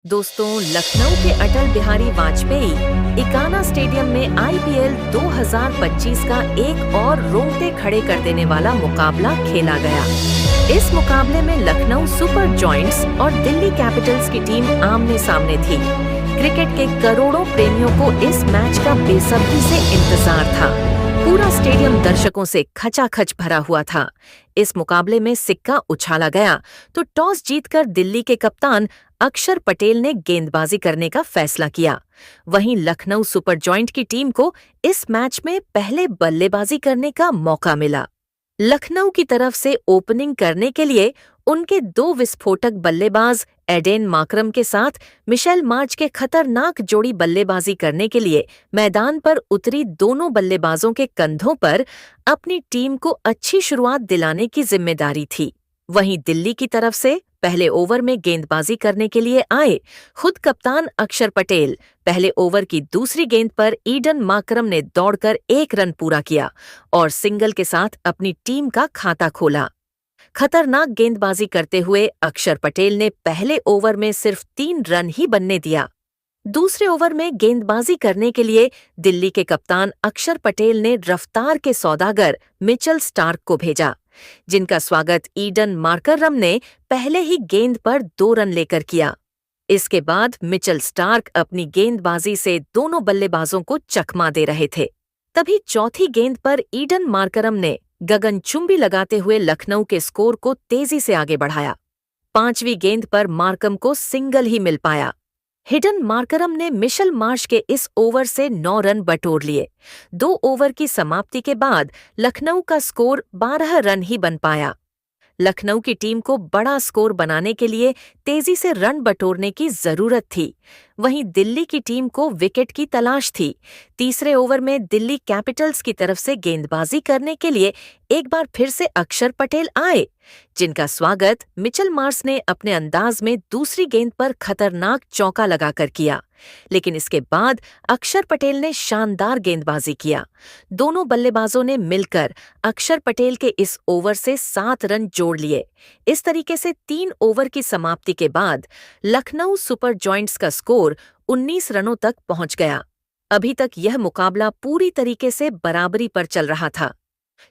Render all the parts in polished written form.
दोस्तों, लखनऊ के अटल बिहारी वाजपेयी इकाना स्टेडियम में आईपीएल 2025 का एक और रोंगटे खड़े कर देने वाला मुकाबला खेला गया। इस मुकाबले में लखनऊ सुपर जॉयंट्स और दिल्ली कैपिटल्स की टीम आमने सामने थी। क्रिकेट के करोड़ों प्रेमियों को इस मैच का बेसब्री से इंतजार था। पूरा स्टेडियम दर्शकों से खचाखच भरा हुआ था। इस मुकाबले में सिक्का उछाला गया तो टॉस जीतकर दिल्ली के कप्तान अक्षर पटेल ने गेंदबाजी करने का फैसला किया। वहीं लखनऊ सुपर जॉयंट की टीम को इस मैच में पहले बल्लेबाजी करने का मौका मिला। लखनऊ की तरफ से ओपनिंग करने के लिए उनके दो विस्फोटक बल्लेबाज एडेन माकरम के साथ मिशेल मार्श के खतरनाक जोड़ी बल्लेबाजी करने के लिए मैदान पर उतरी दोनों बल्लेबाजों के कंधों पर अपनी टीम को अच्छी शुरुआत दिलाने की जिम्मेदारी थी। वहीं दिल्ली की तरफ से पहले ओवर में गेंदबाजी करने के लिए आए खुद कप्तान अक्षर पटेल पहले ओवर की दूसरी गेंद पर ईडन माकरम ने दौड़कर 1 रन पूरा किया और सिंगल के साथ अपनी टीम का खाता खोला। खतरनाक गेंदबाजी करते हुए अक्षर पटेल ने पहले ओवर में सिर्फ 3 रन ही बनने दिया। दूसरे ओवर में गेंदबाजी करने के लिए दिल्ली के कप्तान अक्षर पटेल ने रफ्तार के सौदागर मिचेल स्टार्क को भेजा, जिनका स्वागत ईडन मार्करम ने पहले ही गेंद पर 2 रन लेकर किया। इसके बाद मिचेल स्टार्क अपनी गेंदबाजी से दोनों बल्लेबाजों को चकमा दे रहे थे। तभी चौथी गेंद पर ईडन मार्करम ने गगनचुंबी लगाते हुए लखनऊ के स्कोर को तेजी से आगे बढ़ाया। 5वीं गेंद पर मार्करम को सिंगल ही मिल पाया। हिडन मार्करम ने मिशेल मार्श के इस ओवर से 9 रन बटोर लिए। 2 ओवर की समाप्ति के बाद लखनऊ का स्कोर 12 रन ही बन पाया। लखनऊ की टीम को बड़ा स्कोर बनाने के लिए तेजी से रन बटोरने की जरूरत थी। वहीं दिल्ली की टीम को विकेट की तलाश थी। तीसरे ओवर में दिल्ली कैपिटल्स की तरफ से गेंदबाजी करने के लिए एक बार फिर से अक्षर पटेल आए, जिनका स्वागत मिचेल मार्श ने अपने अंदाज में दूसरी गेंद पर खतरनाक चौका लगाकर किया। लेकिन इसके बाद अक्षर पटेल ने शानदार गेंदबाजी किया। दोनों बल्लेबाजों ने मिलकर अक्षर पटेल के इस ओवर से 7 रन जोड़ लिए। इस तरीके से 3 ओवर की समाप्ति के बाद लखनऊ सुपर जॉयंट्स का स्कोर 19 रनों तक पहुंच गया। अभी तक यह मुकाबला पूरी तरीके से बराबरी पर चल रहा था।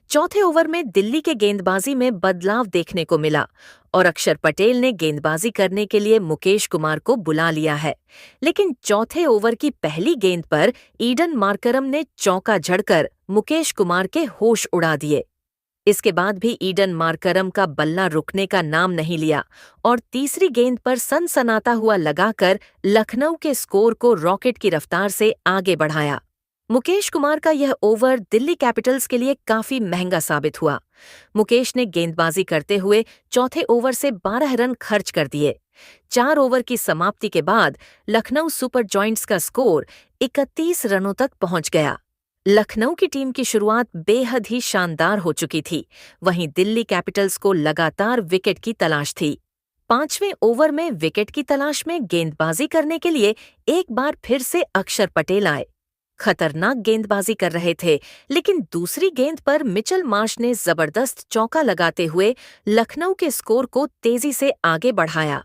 चौथे ओवर में दिल्ली के गेंदबाजी में बदलाव देखने को मिला और अक्षर पटेल ने गेंदबाजी करने के लिए मुकेश कुमार को बुला लिया है। लेकिन चौथे ओवर की पहली गेंद पर ईडन मार्करम ने चौका झड़कर मुकेश कुमार के होश उड़ा दिए। इसके बाद भी ईडन मार्करम का बल्ला रुकने का नाम नहीं लिया और तीसरी गेंद पर सनसनाता हुआ लगाकर लखनऊ के स्कोर को रॉकेट की रफ्तार से आगे बढ़ाया। मुकेश कुमार का यह ओवर दिल्ली कैपिटल्स के लिए काफी महंगा साबित हुआ। मुकेश ने गेंदबाजी करते हुए चौथे ओवर से 12 रन खर्च कर दिए। 4 ओवर की समाप्ति के बाद लखनऊ सुपर जॉयंट्स का स्कोर 31 रनों तक पहुंच गया। लखनऊ की टीम की शुरुआत बेहद ही शानदार हो चुकी थी। वहीं दिल्ली कैपिटल्स को लगातार विकेट की तलाश थी। 5वें ओवर में विकेट की तलाश में गेंदबाजी करने के लिए एक बार फिर से अक्षर पटेल आए। खतरनाक गेंदबाजी कर रहे थे, लेकिन दूसरी गेंद पर मिचेल मार्श ने जबरदस्त चौका लगाते हुए लखनऊ के स्कोर को तेजी से आगे बढ़ाया।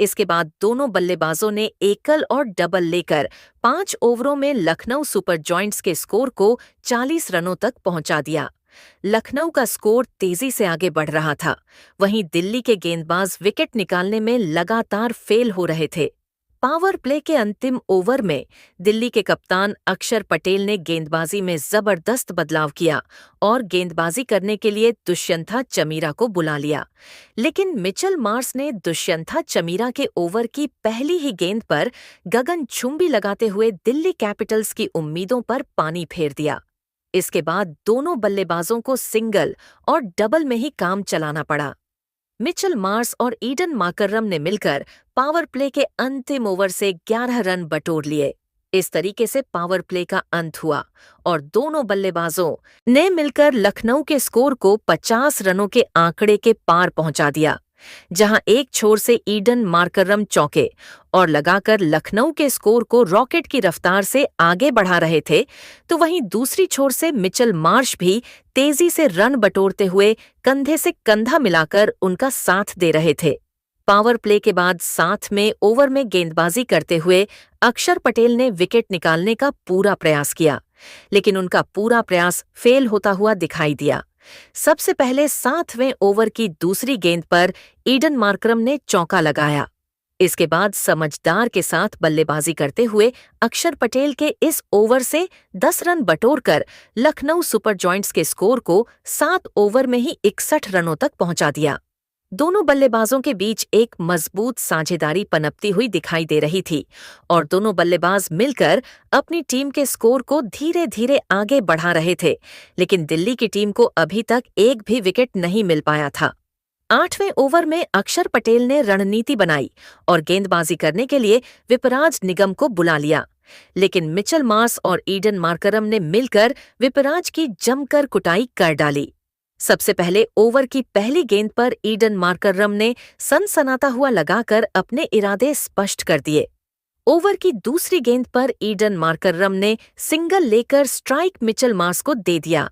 इसके बाद दोनों बल्लेबाजों ने एकल और डबल लेकर 5 ओवरों में लखनऊ सुपर जॉयंट्स के स्कोर को 40 रनों तक पहुंचा दिया। लखनऊ का स्कोर तेजी से आगे बढ़ रहा था। वहीं दिल्ली के गेंदबाज विकेट निकालने में लगातार फेल हो रहे थे। पावर प्ले के अंतिम ओवर में दिल्ली के कप्तान अक्षर पटेल ने गेंदबाजी में जबरदस्त बदलाव किया और गेंदबाजी करने के लिए दुष्यंता चमीरा को बुला लिया। लेकिन मिचेल मार्श ने दुष्यंता चमीरा के ओवर की पहली ही गेंद पर गगनचुंबी लगाते हुए दिल्ली कैपिटल्स की उम्मीदों पर पानी फेर दिया। इसके बाद दोनों बल्लेबाजों को सिंगल और डबल में ही काम चलाना पड़ा। मिचेल मार्श और ईडन मार्करम ने मिलकर पावर प्ले के अंतिम ओवर से 11 रन बटोर लिए। इस तरीके से पावर प्ले का अंत हुआ और दोनों बल्लेबाजों ने मिलकर लखनऊ के स्कोर को 50 रनों के आंकड़े के पार पहुंचा दिया। जहां एक छोर से ईडन मार्करम चौके और लगाकर लखनऊ के स्कोर को रॉकेट की रफ्तार से आगे बढ़ा रहे थे, तो वहीं दूसरी छोर से मिचेल मार्श भी तेजी से रन बटोरते हुए कंधे से कंधा मिलाकर उनका साथ दे रहे थे। पावर प्ले के बाद 7वें ओवर में गेंदबाजी करते हुए अक्षर पटेल ने विकेट निकालने का पूरा प्रयास किया, लेकिन उनका पूरा प्रयास फेल होता हुआ दिखाई दिया। सबसे पहले 7वें ओवर की दूसरी गेंद पर ईडन मार्करम ने चौका लगाया। इसके बाद समझदार के साथ बल्लेबाजी करते हुए अक्षर पटेल के इस ओवर से 10 रन बटोरकर लखनऊ सुपर जॉयंट्स के स्कोर को 7 ओवर में ही 61 रनों तक पहुंचा दिया। दोनों बल्लेबाजों के बीच एक मजबूत साझेदारी पनपती हुई दिखाई दे रही थी और दोनों बल्लेबाज मिलकर अपनी टीम के स्कोर को धीरे धीरे आगे बढ़ा रहे थे, लेकिन दिल्ली की टीम को अभी तक एक भी विकेट नहीं मिल पाया था। 8वें ओवर में अक्षर पटेल ने रणनीति बनाई और गेंदबाजी करने के लिए विपराज निगम को बुला लिया, लेकिन मिचेल मार्श और ईडन मार्करम ने मिलकर विपराज की जमकर कुटाई कर डाली। सबसे पहले ओवर की पहली गेंद पर ईडन मार्करम ने सनसनाता हुआ लगाकर अपने इरादे स्पष्ट कर दिए। ओवर की दूसरी गेंद पर ईडन मार्करम ने सिंगल लेकर स्ट्राइक मिचेल मार्श को दे दिया।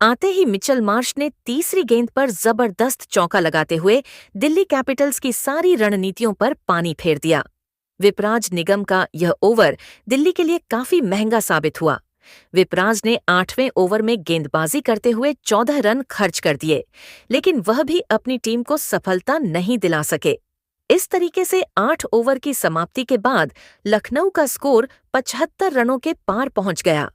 आते ही मिचेल मार्श ने तीसरी गेंद पर जबरदस्त चौका लगाते हुए दिल्ली कैपिटल्स की सारी रणनीतियों पर पानी फेर दिया। विपराज निगम का यह ओवर दिल्ली के लिए काफी महंगा साबित हुआ। विपराज ने 8वें ओवर में गेंदबाजी करते हुए 14 रन खर्च कर दिए, लेकिन वह भी अपनी टीम को सफलता नहीं दिला सके। इस तरीके से 8 ओवर की समाप्ति के बाद लखनऊ का स्कोर 75 रनों के पार पहुंच गया।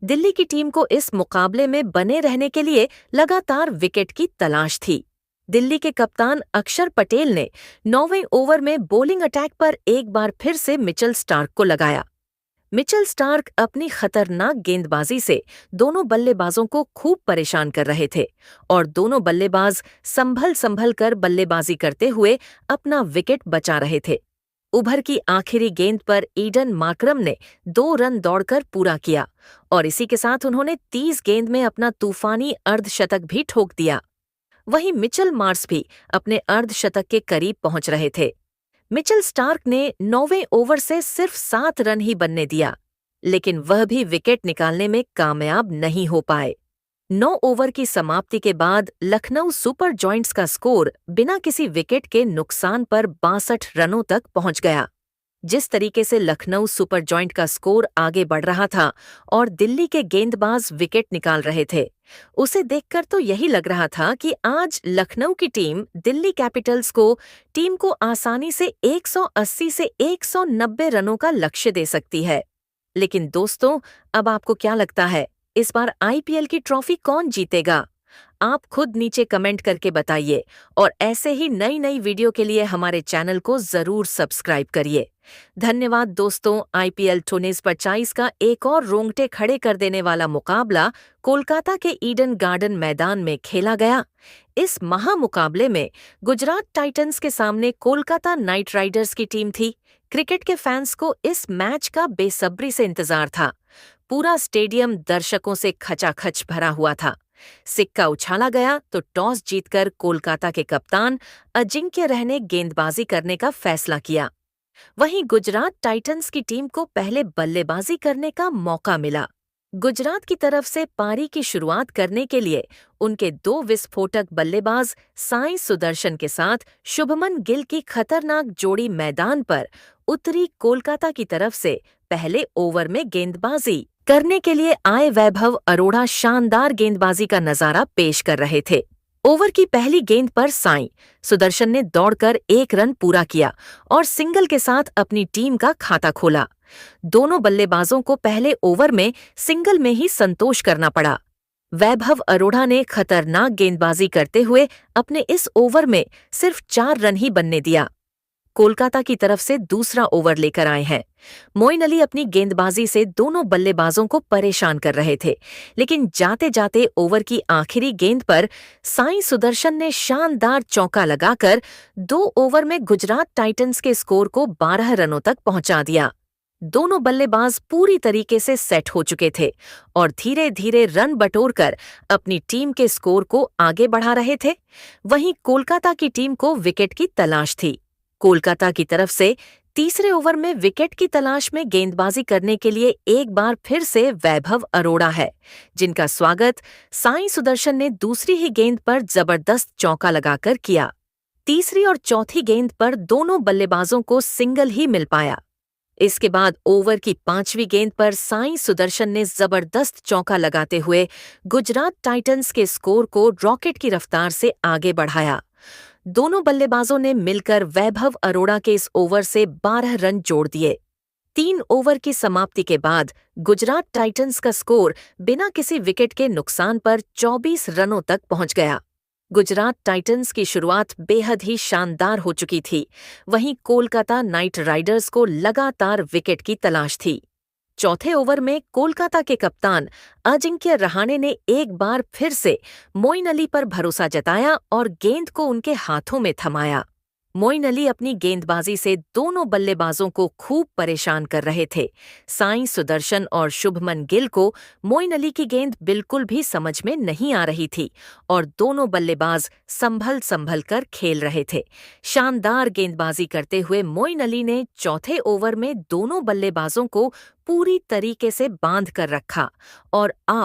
दिल्ली की टीम को इस मुकाबले में बने रहने के लिए लगातार विकेट की तलाश थी। दिल्ली के कप्तान अक्षर पटेल ने 9वें ओवर में बॉलिंग अटैक पर एक बार फिर से मिचेल स्टार्क को लगाया। मिचेल स्टार्क अपनी खतरनाक गेंदबाजी से दोनों बल्लेबाजों को खूब परेशान कर रहे थे और दोनों बल्लेबाज संभल कर बल्लेबाजी करते हुए अपना विकेट बचा रहे थे। ओवर की आखिरी गेंद पर ईडन मार्करम ने 2 रन दौड़कर पूरा किया और इसी के साथ उन्होंने 30 गेंद में अपना तूफानी अर्धशतक भी ठोक दिया। वहीं मिचेल मार्श भी अपने अर्धशतक के करीब पहुंच रहे थे। मिचेल स्टार्क ने 9वें ओवर से सिर्फ 7 रन ही बनने दिया, लेकिन वह भी विकेट निकालने में कामयाब नहीं हो पाए। 9 ओवर की समाप्ति के बाद लखनऊ सुपर जॉयंट्स का स्कोर बिना किसी विकेट के नुकसान पर 62 रनों तक पहुंच गया। जिस तरीके से लखनऊ सुपर जॉयंट का स्कोर आगे बढ़ रहा था और दिल्ली के गेंदबाज विकेट निकाल रहे थे, उसे देखकर तो यही लग रहा था कि आज लखनऊ की टीम दिल्ली कैपिटल्स को आसानी से 180 से 190 रनों का लक्ष्य दे सकती है। लेकिन दोस्तों, अब आपको क्या लगता है, इस बार आईपीएल की ट्रॉफी कौन जीतेगा? आप खुद नीचे कमेंट करके बताइए और ऐसे ही नई नई वीडियो के लिए हमारे चैनल को जरूर सब्सक्राइब करिए। धन्यवाद दोस्तों। आईपीएल 2025 का एक और रोंगटे खड़े कर देने वाला मुकाबला कोलकाता के ईडन गार्डन मैदान में खेला गया। इस महामुकाबले में गुजरात टाइटंस के सामने कोलकाता नाइट राइडर्स की टीम थी। क्रिकेट के फैंस को इस मैच का बेसब्री से इंतजार था। पूरा स्टेडियम दर्शकों से खचाखच भरा हुआ था। सिक्का उछाला गया तो टॉस जीतकर कोलकाता के कप्तान अजिंक्य रहने गेंदबाजी करने का फैसला किया। वहीं गुजरात टाइटंस की टीम को पहले बल्लेबाजी करने का मौका मिला। गुजरात की तरफ से पारी की शुरुआत करने के लिए उनके 2 विस्फोटक बल्लेबाज साई सुदर्शन के साथ शुभमन गिल की खतरनाक जोड़ी मैदान पर उतरी। कोलकाता की तरफ से पहले ओवर में गेंदबाजी करने के लिए आए वैभव अरोड़ा शानदार गेंदबाजी का नजारा पेश कर रहे थे। ओवर की पहली गेंद पर साई सुदर्शन ने दौड़कर 1 रन पूरा किया और सिंगल के साथ अपनी टीम का खाता खोला। दोनों बल्लेबाजों को पहले ओवर में सिंगल में ही संतोष करना पड़ा। वैभव अरोड़ा ने खतरनाक गेंदबाजी करते हुए अपने इस ओवर में सिर्फ 4 रन ही बनने दिया। कोलकाता की तरफ से दूसरा ओवर लेकर आए हैं। मोइन अली अपनी गेंदबाजी से दोनों बल्लेबाजों को परेशान कर रहे थे, लेकिन जाते जाते ओवर की आखिरी गेंद पर साई सुदर्शन ने शानदार चौका लगाकर 2 ओवर में गुजरात टाइटंस के स्कोर को 12 रनों तक पहुंचा दिया। दोनों बल्लेबाज पूरी तरीके से सेट हो चुके थे और धीरे धीरे रन बटोरकर अपनी टीम के स्कोर को आगे बढ़ा रहे थे। वहीं कोलकाता की टीम को विकेट की तलाश थी। कोलकाता की तरफ से तीसरे ओवर में विकेट की तलाश में गेंदबाजी करने के लिए एक बार फिर से वैभव अरोड़ा है, जिनका स्वागत साई सुदर्शन ने दूसरी ही गेंद पर जबरदस्त चौका लगाकर किया। तीसरी और चौथी गेंद पर दोनों बल्लेबाजों को सिंगल ही मिल पाया। इसके बाद ओवर की 5वीं गेंद पर साई सुदर्शन ने जबरदस्त चौका लगाते हुए गुजरात टाइटंस के स्कोर को रॉकेट की रफ्तार से आगे बढ़ाया। दोनों बल्लेबाजों ने मिलकर वैभव अरोड़ा के इस ओवर से 12 रन जोड़ दिए। 3 ओवर की समाप्ति के बाद गुजरात टाइटंस का स्कोर बिना किसी विकेट के नुकसान पर 24 रनों तक पहुंच गया। गुजरात टाइटंस की शुरुआत बेहद ही शानदार हो चुकी थी, वहीं कोलकाता नाइट राइडर्स को लगातार विकेट की तलाश थी। चौथे ओवर में कोलकाता के कप्तान अजिंक्य रहाणे ने एक बार फिर से मोइन अली पर भरोसा जताया और गेंद को उनके हाथों में थमाया। मोइन अली अपनी गेंदबाजी से दोनों बल्लेबाजों को खूब परेशान कर रहे थे। साई सुदर्शन और शुभमन गिल को मोइन अली की गेंद बिल्कुल भी समझ में नहीं आ रही थी और दोनों बल्लेबाज संभल कर खेल रहे थे। शानदार गेंदबाजी करते हुए मोइन अली ने चौथे ओवर में दोनों बल्लेबाजों को पूरी तरीके से बांध कर रखा और आप